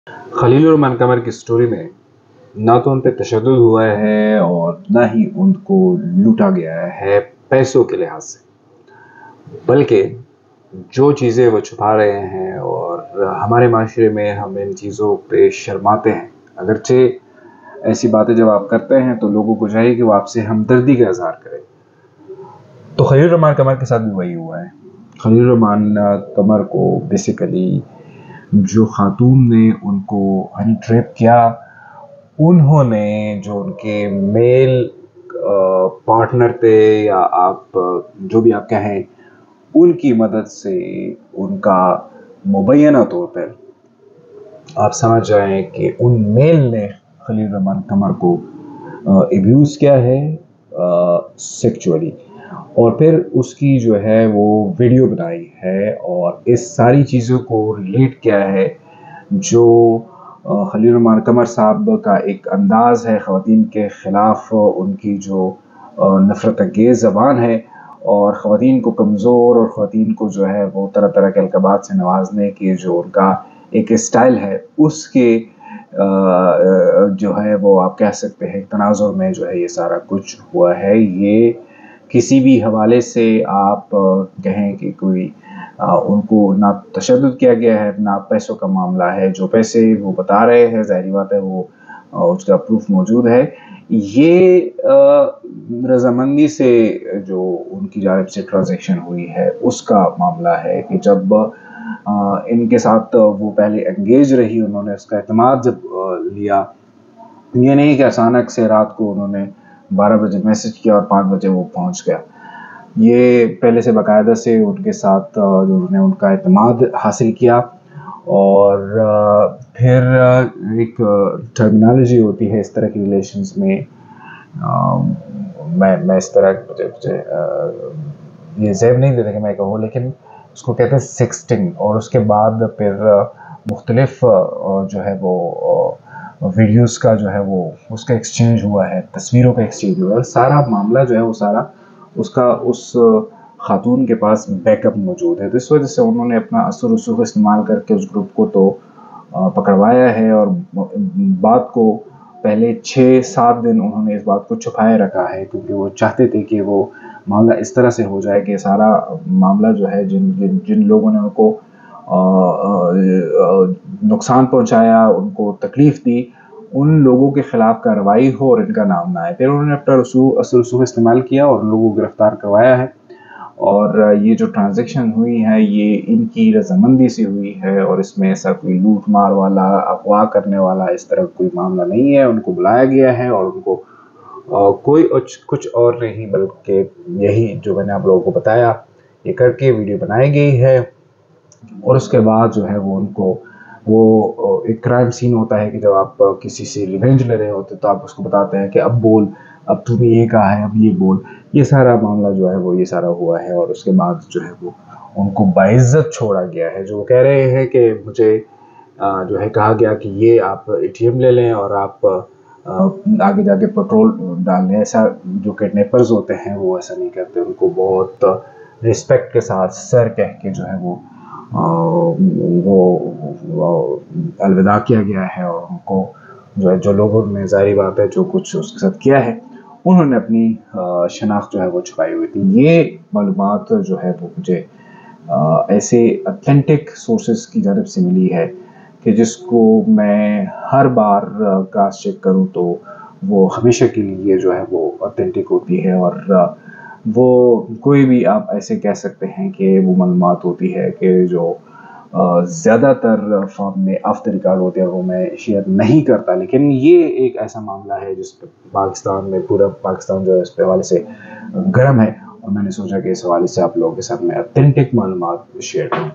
خلیل الرحمان قمر کی سٹوری میں نہ تو ان پہ تشدد ہوا ہے اور نہ ہی ان کو لوٹا گیا ہے پیسوں کے لحاظ سے، بلکہ جو چیزیں وہ چھپا رہے ہیں اور ہمارے معاشرے میں ہم ان چیزوں پہ شرماتے ہیں، اگرچہ ایسی باتیں جب آپ کرتے ہیں تو لوگوں کو چاہیے کہ وہ آپ سے ہمدردی کا اظہار کریں۔ تو خلیل الرحمان قمر کے ساتھ بھی وہی ہوا ہے۔ خلیل الرحمان قمر کو بیسیکلی جو خاتون نے ان کو ہنی ٹریپ کیا، انہوں نے جو ان کے میل پارٹنر تھے یا آپ جو بھی آپ کہیں، ان کی مدد سے ان کا مبینہ طور پر آپ سمجھ جائیں کہ ان میل نے خلیل الرحمان قمر کو ایبیوز کیا ہے سیکچولی، اور پھر اس کی جو ہے وہ ویڈیو بنائی ہے اور اس ساری چیزوں کو ریلیٹ کیا ہے جو خلیل الرحمان قمر صاحب کا ایک انداز ہے خواتین کے خلاف، ان کی جو نفرت انگیز زبان ہے اور خواتین کو کمزور اور خواتین کو جو ہے وہ طرح طرح کے القابات سے نوازنے کی جو ان کا ایک اسٹائل ہے، اس کے جو ہے وہ آپ کہہ سکتے ہیں تناظر میں جو ہے یہ سارا کچھ ہوا ہے۔ یہ کسی بھی حوالے سے آپ کہیں کہ کوئی ان کو نہ تشدد کیا گیا ہے نہ پیسوں کا معاملہ ہے، جو پیسے وہ بتا رہے ہیں ظاہری بات ہے وہ اس کا پروف موجود ہے۔ یہ رضامندی سے جو ان کی جانب سے ٹرانزیکشن ہوئی ہے اس کا معاملہ ہے کہ جب ان کے ساتھ وہ پہلے انگیج رہی، انہوں نے اس کا اعتماد جب لیا، یہ نہیں کہ اچانک سے رات کو انہوں نے 12 بجے میسج کیا اور 5 بجے وہ پہنچ گیا۔ یہ پہلے سے باقاعدہ سے ان کے ساتھ جو انہوں نے ان کا اعتماد حاصل کیا، اور پھر ایک ٹرمینالوجی ہوتی ہے اس طرح کی ریلیشنز میں، میں اس طرح مجھے یہ زیب نہیں دیتا کہ میں کہوں، لیکن اس کو کہتے ہیں سیکسٹنگ، اور اس کے بعد پھر مختلف جو ہے وہ ویڈیوز کا جو ہے وہ اس کا ایکسچینج ہوا ہے، تصویروں کا ایکسچینج ہوا ہے، سارا معاملہ جو ہے وہ سارا اس کا اس خاتون کے پاس بیک اپ موجود ہے۔ تو اس وجہ سے انہوں نے اپنا اثر و رسوخ استعمال کر کے اس گروپ کو تو پکڑوایا ہے، اور بات کو پہلے 6-7 دن انہوں نے اس بات کو چھپائے رکھا ہے، کیونکہ وہ چاہتے تھے کہ وہ معاملہ اس طرح سے ہو جائے کہ سارا معاملہ جو ہے جن لوگوں نے ان کو نقصان پہنچایا، ان کو تکلیف دی، ان لوگوں کے خلاف کارروائی ہو اور ان کا نام نہ آئے۔ پھر انہوں نے اپنا اثر رسوخ استعمال کیا اور ان لوگوں کو گرفتار کروایا ہے، اور یہ جو ٹرانزیکشن ہوئی ہے یہ ان کی رضامندی سے ہوئی ہے، اور اس میں ایسا کوئی لوٹ مار والا، اغوا کرنے والا اس طرح کوئی معاملہ نہیں ہے۔ ان کو بلایا گیا ہے اور ان کو کوئی کچھ اور نہیں بلکہ یہی جو میں نے آپ لوگوں کو بتایا یہ کر کے ویڈیو بنائی گئی ہے، اور اس کے بعد جو ہے وہ ان کو وہ ایک کرائم سین ہوتا ہے کہ جب آپ کسی سے ریونج لے رہے ہوتے تو آپ اس کو بتاتے ہیں کہ اب بول، اب تو نے یہ کہا ہے اب یہ بول، یہ سارا معاملہ جو ہے وہ یہ سارا ہوا ہے، اور اس کے بعد جو ہے وہ ان کو باعزت چھوڑا گیا ہے۔ جو وہ کہہ رہے ہیں کہ مجھے جو ہے کہا گیا کہ یہ آپ ATM لے لیں اور آپ آگے جا کے پیٹرول ڈال لیں، ایسا جو کڈنیپرز ہوتے ہیں وہ ایسا نہیں کرتے، ان کو بہت رسپیکٹ کے ساتھ سر کہہ کے جو ہے وہ الوداع کیا گیا ہے، اور ان کو جو ہے جو لوگوں نے ظاہری بات ہے جو کچھ اس کے ساتھ کیا ہے انہوں نے اپنی شناخت جو ہے وہ چھپائی ہوئی تھی۔ یہ معلومات جو ہے وہ مجھے ایسے اتھینٹک سورسز کی جانب سے ملی ہے کہ جس کو میں ہر بار کراس چیک کروں تو وہ ہمیشہ کے لیے جو ہے وہ اتھینٹک ہوتی ہے، اور وہ کوئی بھی آپ ایسے کہہ سکتے ہیں کہ وہ معلومات ہوتی ہے کہ جو زیادہ تر فارم میں آف دا ریکارڈ ہوتے ہیں وہ میں شیئر نہیں کرتا، لیکن یہ ایک ایسا معاملہ ہے جس پہ پاکستان میں پورا پاکستان جو ہے اس پہ حوالے سے گرم ہے، اور میں نے سوچا کہ اس حوالے سے آپ لوگوں کے ساتھ میں اتھینٹک معلومات شیئر کروں۔